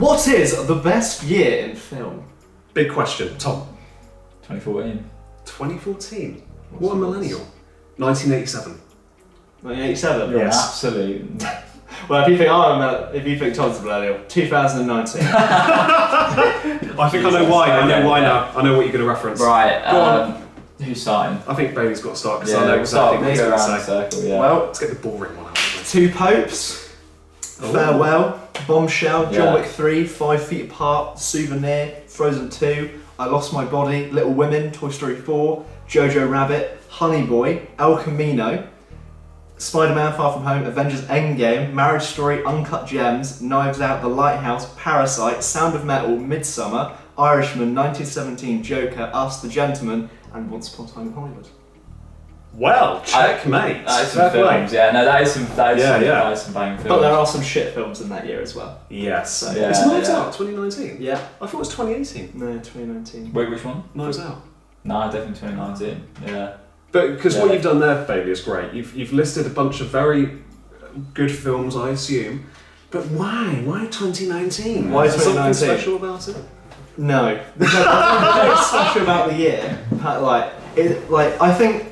What is the best year in film? Big question. Tom. 2014. 2014. What a millennial. 1987. 1987? You're Yes. an absolute... Well, if you think Tom's a millennial, 2019. I think I know why. I know why now. I know what you're going to reference. Right, Go on. who's starting? I think Bailey's got to start because Yeah, I know we'll start. exactly what he's We'll go going to around say. the circle, yeah. Well, Let's get the boring one out. Two Popes, Farewell, Bombshell, John Yeah. Wick 3, 5 Feet Apart, Souvenir, Frozen 2, I Lost My Body, Little Women, Toy Story 4, Jojo Rabbit, Honey Boy, El Camino, Spider-Man Far From Home, Avengers Endgame, Marriage Story, Uncut Gems, Knives Out, The Lighthouse, Parasite, Sound of Metal, Midsummer, Irishman, 1917, Joker, Us, The Gentleman, and Once Upon a Time in Hollywood. Well, checkmate. That is some Fair play. films, yeah. No, that is some bang films. But there are some shit films in that year as well. Yes. So, Yeah. It's Knives Out, 2019. Yeah. I thought it was 2018. No, 2019. Wait, which one? Knives Out. No, definitely 2019. Yeah. But because what Yeah. you've done there, baby, is great. You've listed a bunch of very good films, I assume. But why? Why 2019? Why Is there something 2019? special about it? No. There's nothing special about the year. I think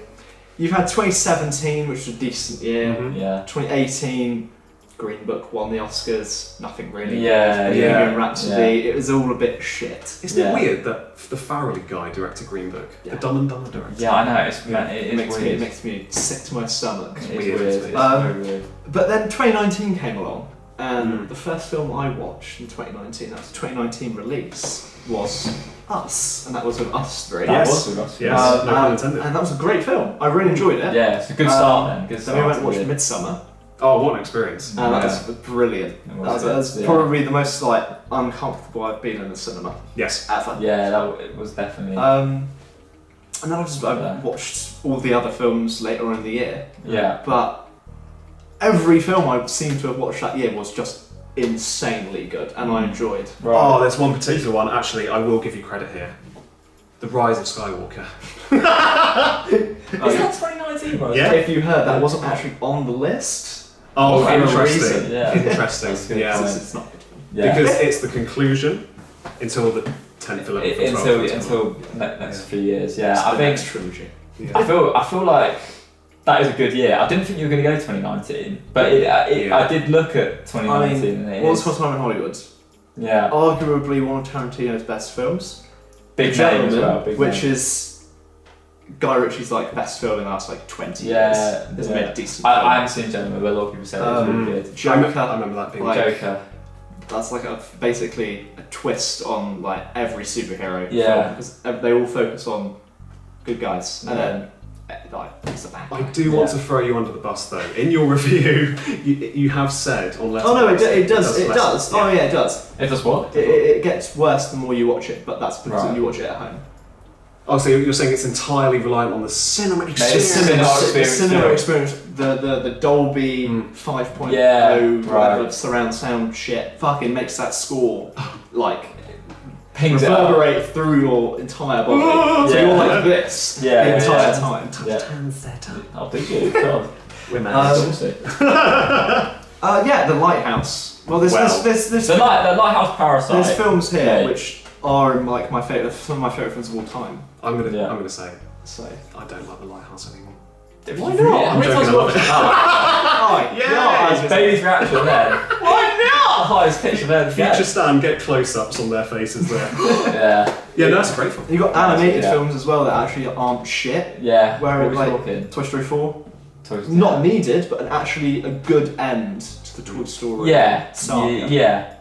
you've had 2017, which was a decent year. Mhm. Yeah. 2018, Green Book won the Oscars. Nothing really. Yeah, good. yeah, Bohemian Rhapsody. It was all a bit shit. Isn't Yeah. it weird that the Farrelly guy directed Green Book? Yeah. The Dumb and Dumber director? Yeah, I know. It It makes weird. me sick to my stomach. It's weird. weird. It's Um, very weird. But then 2019 came along, and the first film I watched in 2019, that was a 2019 release, was Us, and that was with Us 3. That Yes. was with us. Yes. No pun intended. And that was a great film. I really enjoyed it. Yeah, it's a good start then. Good Then start. we went and watched to the- Midsummer, Oh, what an experience. and that Yeah. was brilliant. It That good, was yeah. probably the most uncomfortable I've been in the cinema Yes. ever. Yeah, it was definitely. And then I Yeah. watched all the other films later on in the year, yeah. but every film I seem to have watched that year was just insanely good, and I enjoyed. Right. Oh, there's one particular one. Actually, I will give you credit here. The Rise of Skywalker. Is that 2019, bro? Yeah. If you heard, that wasn't actually on the list. Oh, For a interesting. reason. Yeah. Interesting. That's good. Yeah. Point. It's not good. Yeah. Because it's the conclusion until the 10th, 11th, 12th. until next Yeah. few years. Yeah, It's I the think next trilogy. Yeah. I feel like that is a good year. I didn't think you were going to go 2019, but Yeah. I did look at 2019 and it Once is. Upon a Time in Hollywood, Yeah, arguably one of Tarantino's best films. big The name as Gentleman, well. Big which name. is Guy Ritchie's best film in the last 20 Yeah, years. It's yeah. made a decent I film. haven't seen Gentleman, but a lot of people say it's really good. Joker, I remember that being Like- Joker. that's basically a twist on every superhero Yeah. film, because they all focus on good guys, and Yeah. then it's a bad I guy. do want Yeah. to throw you under the bus though. In your review, you have said on Letterboxd. Oh no, it does. It less- does. Oh yeah, it does. It does what? It gets worse the more you watch it, but that's because Right. you watch it at home. Oh, so you're saying it's entirely reliant on the cinema It's experience? cinema experience, cinema yeah. experience, the Dolby 5.0 Yeah, whatever right. surround sound shit fucking makes that score Pings it up. reverberate through your entire body. So Yeah. you're like this Yeah, the entire yeah. time. Yeah. Turn set up. I'll do you. God. We're mad. Honestly. Yeah, The Lighthouse. Well, there's The Lighthouse Parasite. there's films here Yeah. which are some of my favourite films of all time. I'm gonna Yeah. say So I don't like The Lighthouse anymore. why not? I'm joking, I love it. Oh, Yeah. It's Bailey's reaction there. Why not? The highest pitch of ever. Future Stan, get close-ups on their faces there. Yeah. Yeah, no, that's a great film. You've got animated Yeah. films as well that actually aren't shit. Yeah. Where what are we like talking? Toy Story 4, Toy Story. not needed, but actually a good end to the Toy Story. Yeah. saga.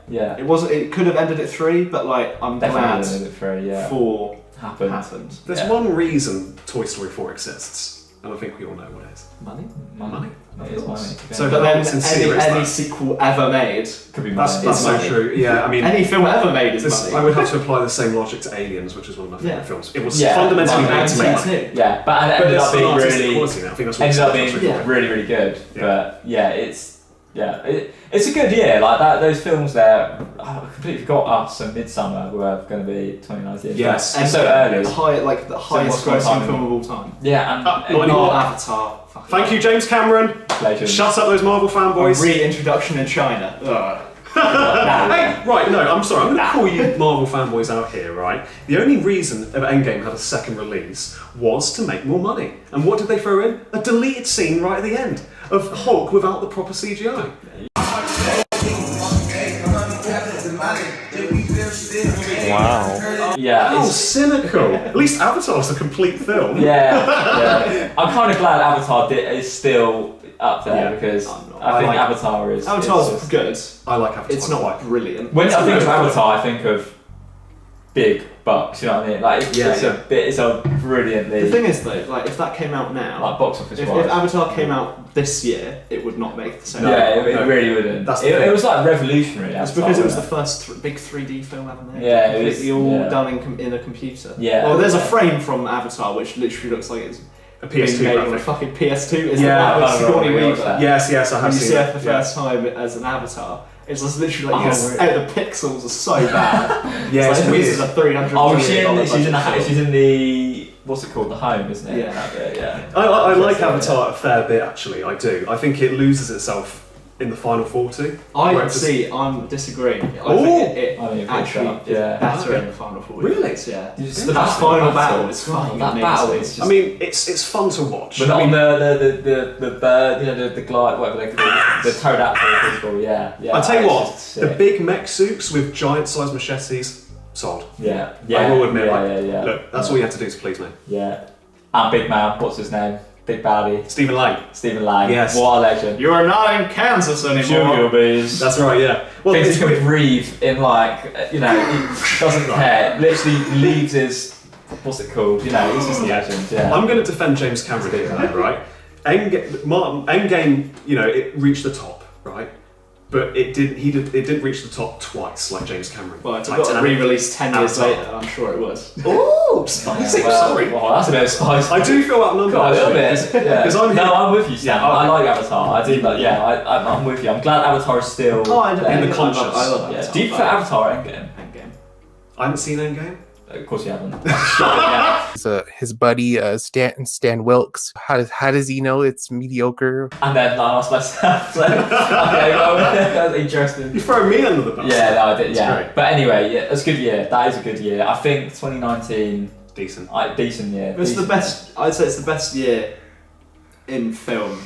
Yeah. It wasn't. It could have ended at 3, but I'm Definitely glad did it for yeah. 4 Happened. happened. There's Yeah. one reason Toy Story 4 exists, and I think we all know what it is. Money. Money. It is money. So But then It's sincere, any isn't it? sequel ever made, could be That's money. so money. true. Yeah, I mean, any film ever made is this, money. I would have to apply the same logic to Aliens, which is one of my favourite Yeah. films. It was Yeah, fundamentally money. made to make money. 1992. Yeah, but it But ended it's up being an artistic really. quality now. I think that's what Ended up it's being actually Yeah. really, really good. Yeah. But yeah, it's a good year. Like that, those films there. I completely forgot Us and Midsummer were going to be 2019. Yes. and so early. The highest What's grossing time? film of all time. Yeah, and not Not anymore. Avatar. Thank you, James Cameron. Legend. Shut up, those Marvel A fanboys. reintroduction in China. Ugh. Hey, right, no, I'm sorry. I'm going to call you Marvel fanboys out here, right? The only reason Endgame had a second release was to make more money. And what did they throw in? A deleted scene right at the end of Hulk without the proper CGI. Wow. Yeah. How cynical. At least Avatar's a complete film. Yeah. I'm kind of glad Avatar is still up there because I think Avatar is. Avatar's good. I like Avatar. It's not brilliant. When I think of Avatar, I think of big bucks. You know what I mean? Like it's a brilliantly. The thing is though, like if that came out now, like box office if Avatar came out this year, it would not make the same. It really wouldn't. It was like revolutionary. It's because it was the first big 3D film ever made. Yeah, it completely all done in a computer. Yeah. Well, there's a frame from Avatar which literally looks like it's a PS2 made on a fucking PS2. Isn't that with Sigourney Weaver? Yes, I have when you seen see it her for the first time as an Avatar. It's just literally like the pixels are so bad. Yeah, it's like, this is a $300 she's in the what's it called, the home, isn't it? Yeah. I like Avatar a fair bit actually. I do. I think it loses itself in the final 40. I'm disagreeing. I think it actually is better in the final 40. Really? Yeah. That final battle is fucking amazing. Battle is just, I mean, it's fun to watch. But on the bird, you know, the glide, whatever they call it, the pterodactyl people, yeah. I tell you what, the big mech suits with giant-sized machetes, sold. Yeah. I will admit, look, that's all you have to do to please me. Yeah. And Big Man, what's his name? Big baddie. Stephen Lang. Yes. What a legend. You are not in Kansas anymore. That's right, yeah. Well, thinks he can breathe in like, you know, he doesn't care. Literally leaves his, what's it called? You know, he's just a legend, yeah. I'm going to defend James Cameron here, right? Endgame, you know, it reached the top, right? But it didn't reach the top twice like James Cameron. Well, it got re-released 10 years later, I'm sure it was. Oh, spicy! Sorry. Well, that's a bit of spice. I do feel outnumbered a little bit. Because I'm with you, Sam. I like Avatar. I do, but I'm with you. I'm glad Avatar is still in the conscious. I love Avatar. Do you prefer Avatar or Endgame? I haven't seen Endgame. Of course you haven't. His buddy Stan Wilkes. How does he know it's mediocre? And then I asked myself. So, okay, well, that's interesting. You throw me under the bus. Yeah, no, I did. Yeah, great. But anyway, it's a good year. That is a good year. I think 2019. Decent. Decent year. It's the best. I'd say it's the best year in film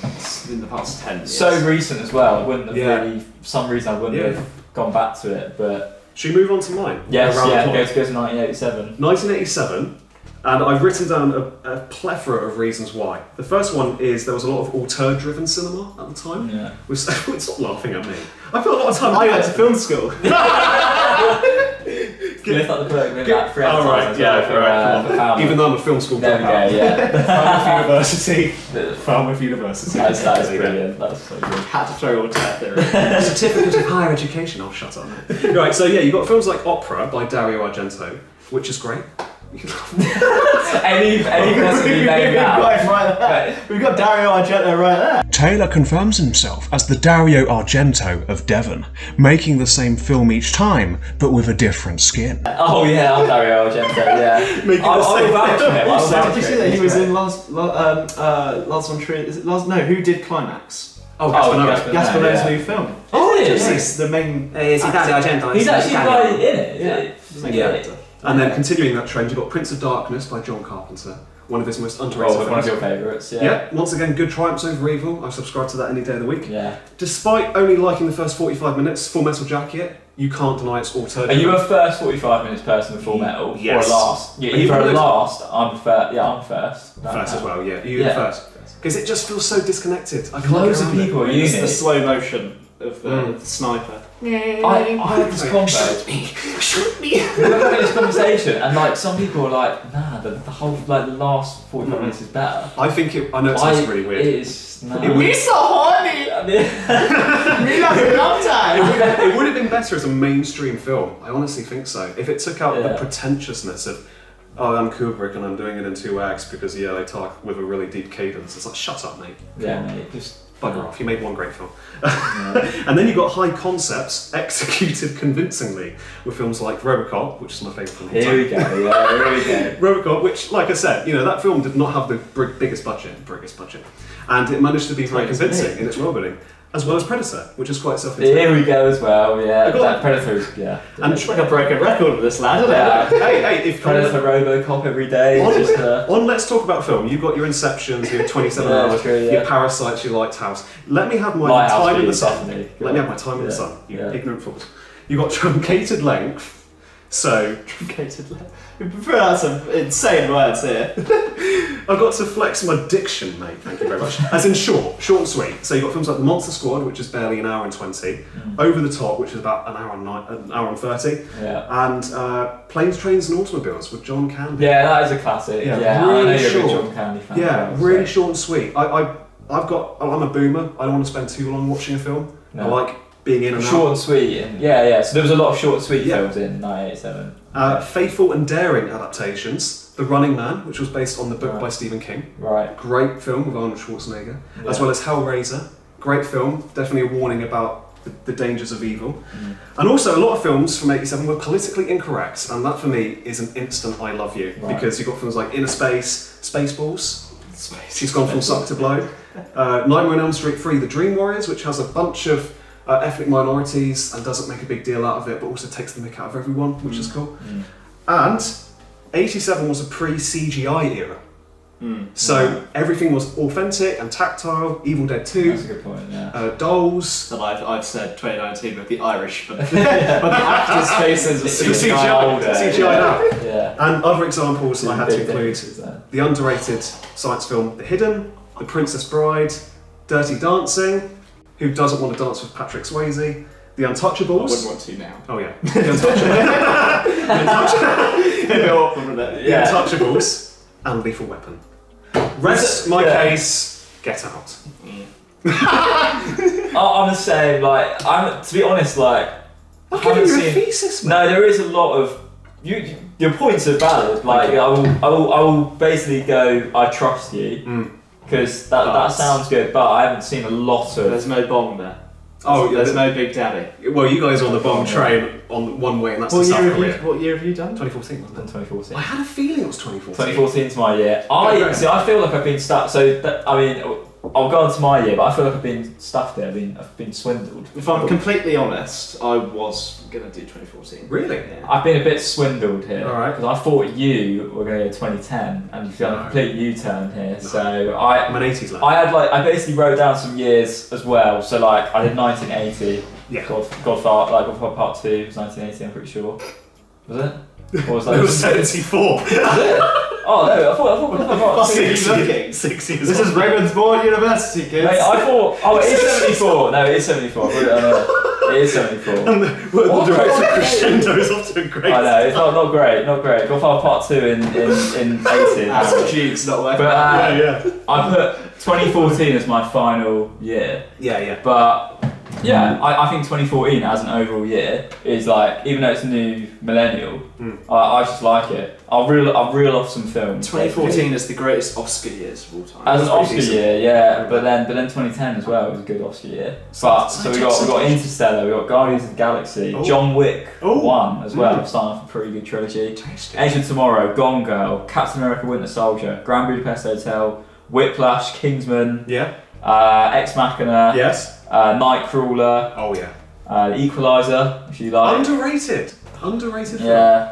in the past 10 years. So recent as well. I wouldn't have really. For some reason I wouldn't have gone back to it, but. Should we move on to mine? Yes, go to 1987. 1987, and I've written down a plethora of reasons why. The first one is there was a lot of auteur-driven cinema at the time. Yeah. Stop laughing at me. I feel a lot of time. I went to film school. Lift up the book with that free All right, for even though I'm a film school there we dropout. go, yeah. University. Falmouth University. That is brilliant. That's so good. Had to throw auteur theory. Certificate of Higher Education. Oh, shut up. Right, so you've got films like Opera by Dario Argento, which is great. any possibly name now. We've got Dario Argento right there. Taylor confirms himself as the Dario Argento of Devon, making the same film each time, but with a different skin. Oh yeah, I'm Dario Argento. Yeah, I'll vouch for him. Also, did you see that he was in Last on Tree? Is it Last? No, who did Climax? Gaspar Noé's new film. Oh, He's the main. Is he Dario Argento? He's actually in it. Yeah. And then continuing that trend, you've got Prince of Darkness by John Carpenter, one of his most underrated films. One of your favourites, Once again, good triumphs over evil. I subscribe to that any day of the week. Yeah. Despite only liking the first 45 minutes, Full Metal Jacket, you can't deny its auteur. Are you a first 45 minutes person with Full Metal? Yes. Or a last? Yeah, you're a last. I'm first. Yeah, I'm first. First as well, yeah. You're first. Because it just feels so disconnected. I can't Loads of people are using the slow motion of the sniper. I had this we were having this conversation, and like some people are like, nah, the whole the last 45 minutes is better. I think I know it sounds really weird. It is. No. We're so horny. We love a long time. It would have been better as a mainstream film. I honestly think so. If it took out the pretentiousness of, oh, I'm Kubrick and I'm doing it in 2 acts because they talk with a really deep cadence. It's like, shut up, mate. Yeah, mate. Just bugger off. You made one great film. And then you've got high concepts executed convincingly with films like Robocop, which is my favourite film. Here we go. Robocop, which, like I said, that film did not have the biggest budget, and it managed to be very convincing in its world building. as well as Predator, which is quite self-contained. Here we go as well, yeah. I got- That Predator's, yeah. And It's like a broken record with this lad, isn't it? hey, if Predator, RoboCop every day. on, Just, on Let's Talk About Film, you've got your Inceptions, your 27 Yeah, Hours, true, yeah. your Parasites, your Lighthouse. Let me have my Lighthouse time in the views, sun. definitely. Let me have my time in the Yeah, sun, you yeah. ignorant fools. You've got truncated length, so Truncated length. We pronounce some insane words here. I've got to flex my diction, mate. Thank you very much. As in short and sweet. So you've got films like The Monster Squad, which is barely an hour and 20, Over the Top, which is about an hour and 30, Yeah. and Planes, Trains and Automobiles with John Candy. Yeah, that is a classic. Yeah, Yeah, really I know you're a big short. John Candy fan. Yeah, as well, really so- short and sweet. I'm a boomer. I don't want to spend too long watching a film. No. I like being in and Short out. and sweet, and yeah. So there was a lot of short and sweet Yeah. films in 1987. Faithful and Daring adaptations. The Running Man, which was based on the book Right. by Stephen King. Right. Great film with Arnold Schwarzenegger. As Yeah. well as Hellraiser. Great film. Definitely a warning about the dangers of evil. And also, a lot of films from 87 were politically incorrect, and that for me is an instant I love you. Right. Because you've got films like Inner Space, Spaceballs. She's gone from suck to blow. Nightmare on Elm Street 3, The Dream Warriors, which has a bunch of ethnic minorities and doesn't make a big deal out of it, but also takes the mick out of everyone, which is cool. And 87 was a pre-CGI era. So everything was authentic and tactile. Evil Dead 2, That's a good point, yeah. Dolls. And I've said 2019 with the Irish, but the actors' faces are CGI now. Yeah. And other examples I had to Big include differences there. the underrated science film The Hidden, The Princess Bride, Dirty Dancing, Who Doesn't Want to Dance with Patrick Swayze, The I wouldn't Untouchables. want to now. Oh yeah, The Untouchables. Maybe awkward with it. The Untouchables, and Lethal Weapon. Rest my case, Get Out. I'm the same. Like, to be honest, like, I'll I give haven't you a seen. thesis, man. No, there is a lot of your points are valid. Like, I will basically go. I trust you because that sounds good, but I haven't seen a lot of. There's no bong there. Oh, yeah, There's no Big Daddy. Well, you guys are on the bomb train on one way, and that's to South Korea. What year have you done? 2014, wasn't in it? 2014. I had a feeling it was 2014. 2014 is my year. Okay. I feel like I've been stuck. I'll go on to my year, but I feel like I've been stuffed there. I've been swindled. If I'm completely honest, I was gonna do 2014. Really? Yeah. I've been a bit swindled here Alright. because I thought you were going to go 2010, and you've done a complete U-turn here. So I'm an 80s lad. I basically wrote down some years as well. So like I did 1980. Yeah. Godfather Part 2 was 1980. I'm pretty sure. Was it? Or was that? It was 74. Was it? Oh no! I thought Godfather Part 2. 6 years. This is Ravensbourne University, kids. Mate, I thought. Oh, it is 74. No, it is 74. I wrote it on there. It is 74. And the director Crescendo is off to a great I know, it's not great. Godfather Part 2 in 80. That's Jude's not working. But Yeah. I put 2014 as my final year. Yeah. But yeah, I think 2014 as an overall year is like, even though it's a new millennial, I just like it. I'll reel off some films. 2014 is the greatest Oscar years of all time. As an That's Oscar pretty year, yeah, but then 2010 as well was a good Oscar year. But so we got Interstellar, we got Guardians of the Galaxy, Oh. John Wick Oh. 1 as well, starting off a pretty good trilogy. Tasty. Age of Tomorrow, Gone Girl, Captain America: Winter Soldier, Grand Budapest Hotel, Whiplash, Kingsman, Yeah. Ex Machina, Yes. Nightcrawler, Oh yeah. The Equalizer, if you like. Underrated film. Yeah.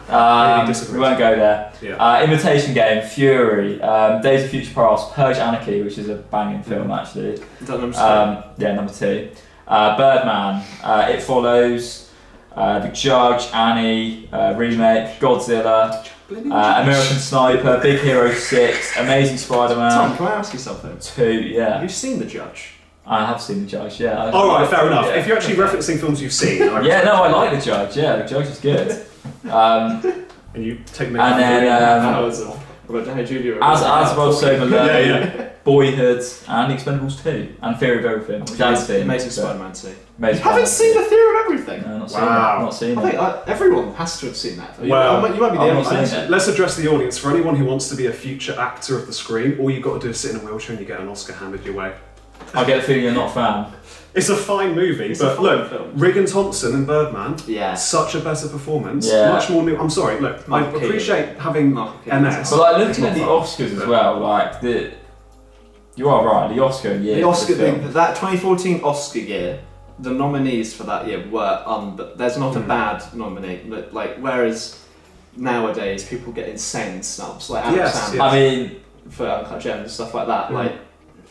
Really disagree. We won't go there. Yeah. Imitation Game, Fury, Days of Future Past, Purge Anarchy, which is a banging film actually. Is that number Yeah, number 2. Birdman, It Follows, The Judge, Annie, remake, Godzilla, American Sniper, Big Hero 6, Amazing Tom, Spider-Man can I ask you something? 2, yeah. Have you seen The Judge? I have seen The Judge, yeah. Alright, fair enough. Yeah. If you're actually referencing films you've seen, Yeah, no, I like The Judge, yeah, The Judge is good. and you take me. And then, Robert Downey Jr. As Above So Below, Yeah. Boyhood, and Expendables 2, and Theory of Everything, which I've seen. Amazing but- Spider-Man 2. Amazing You haven't Spider-Man seen 2. The Theory of Everything? No, not seen Wow. it. Not seen I it. think everyone has to have seen that. Well, you might be the I've only not seen person. it. Let's address the audience. For anyone who wants to be a future actor of the screen, all you've got to do is sit in a wheelchair and you get an Oscar handed your way. I get the feeling you're not a fan. It's a fine movie, It's a but fine look, film. Regan Thompson and Birdman, Yeah. such a better performance, Yeah. much more new. I'm sorry, look, Mark I Keane. appreciate having Mark Keane. MS. But like looking at the Oscars as well, like You are right. The Oscar year. The Oscar for the film. that 2014 Oscar year, the nominees for that year were but there's not a bad nominee. Like whereas nowadays people get insane snubs like Adam Sandler I mean, for Uncut Gems and stuff like that. Like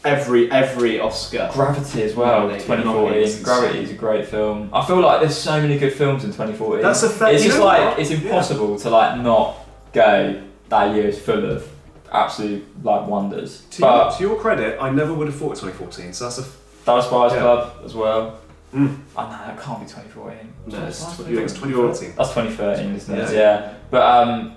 every Oscar. Gravity as well. Nominated. 2014. Gravity is a great film. I feel like there's so many good films in 2014. That's a fact. It's You just know like what? it's impossible to like not go. That year is full of absolute like wonders. But To your credit, I never would have thought 2014. So that's a. Dallas Buyers Yeah. Club as well. Mm. Oh no, that can't be 2014. No, it's I think it's 2014. That's 2013, isn't it? Yeah. Yeah. But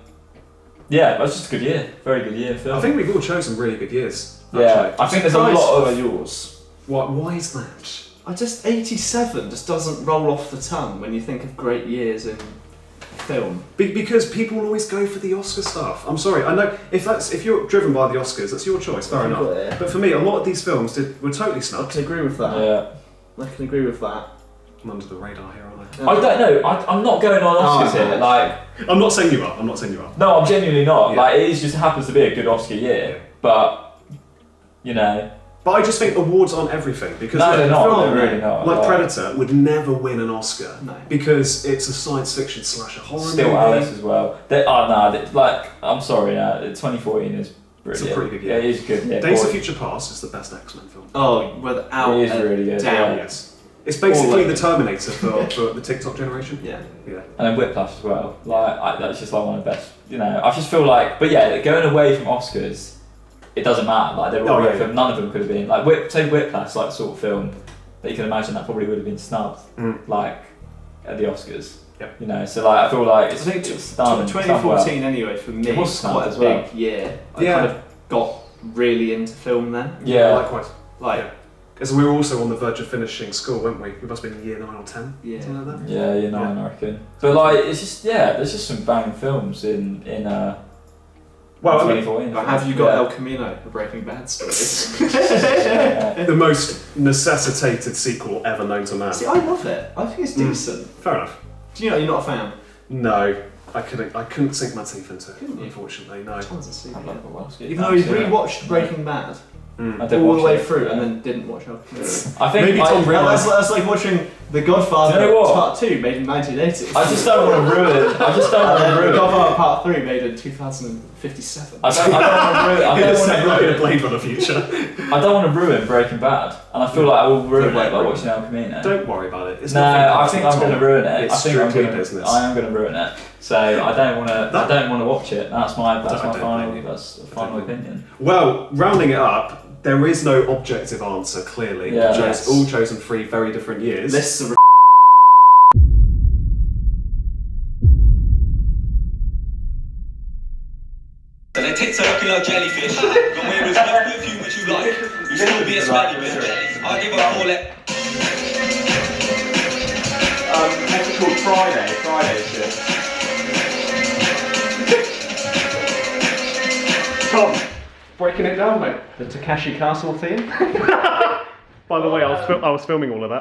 yeah, that's just a good year. Very good year film. I think we've all chosen really good years. Yeah, Actually. I think there's a lot of yours. Why is that? I just 87 just doesn't roll off the tongue when you think of great years in film. Because people will always go for the Oscar stuff. I'm sorry, I know if you're driven by the Oscars, that's your choice, fair enough. Yeah. But for me, a lot of these films were totally I snubbed. can agree with that. Yeah. I can agree with that. I'm under the radar here, aren't I don't know. I'm not going on Oscars Oh, here. no. Like, I? I'm not saying you are. no, I'm genuinely not. Yeah. Like, it is just happens to be a good Oscar year. Yeah. But you know, But I just think awards aren't everything because no, they're a not. film They're really not. like Predator would never win an Oscar No. because it's a science fiction slash a horror Still movie. Alice as well. Like, I'm sorry. 2014 is brilliant. It's a pretty good year. Yeah, it is good. Yeah, Days of boy. Future Past is the best X-Men film. Oh, without It is a really good, doubt. yeah. Yes. It's basically All the Terminator for the TikTok generation. Yeah. Yeah. And then Whiplash as well. Like, that's just like one of the best. You know, I just feel like, but yeah, going away from Oscars, it doesn't matter. Like, they were all great films. None of them could have been like say Whiplash, like sort of film that you can imagine that probably would have been snubbed, like at the Oscars. Yep. You know, so like I feel like I think it's done. 2014 anyway for me It was was quite a as big well. year. I Yeah. kind of got really into film then. Yeah. Likewise. Like, Because we were also on the verge of finishing school, weren't we? We must have been year 9 or 10. Yeah. Something like that. Yeah, you're not, I reckon. But like, it's just there's just some banging films in Well, I mean, 2014. have you got El Camino, the Breaking Bad story? the most necessitated sequel ever known to man. See, I love it. I think it's decent. Fair enough. Do you know you're not a fan? No, I couldn't sink my teeth into it. Couldn't you? Unfortunately, no. Tons of super. I love it, well, it's good. Even though he's Yeah. rewatched Breaking Bad I did all watch the way it. through and then didn't watch El Camino. I think Maybe Tom realised- That's like watching The Godfather Do you know what? Part 2 made in 1980. I just don't want to ruin. I just don't And want then to The ruin. Godfather Part 3 made in 2057. I don't want to ruin. I don't want to ruin. Blade for the future. I don't want to ruin Breaking Bad, and I feel like I will ruin Don't it by ruin watching El Camino. Don't worry about it. It's No, nothing I think I'm personal, going to ruin it. It's I think I'm strictly going to. business. I am going to ruin it. So I don't want to. I don't want to watch it. That's my. I don't blame you. That's a I don't final blame you. opinion. Well, rounding it up, there is no objective answer, clearly. Yeah. We've Yes. all chosen 3 very different years. Lists of So their tits are looking like jellyfish. Got away with no perfume which you like. You still be a smelly bitch. I'll give a call it. what's it called? Friday shit. Tom, breaking it down, mate. The Takashi Castle theme. By the way, I was filming all of that.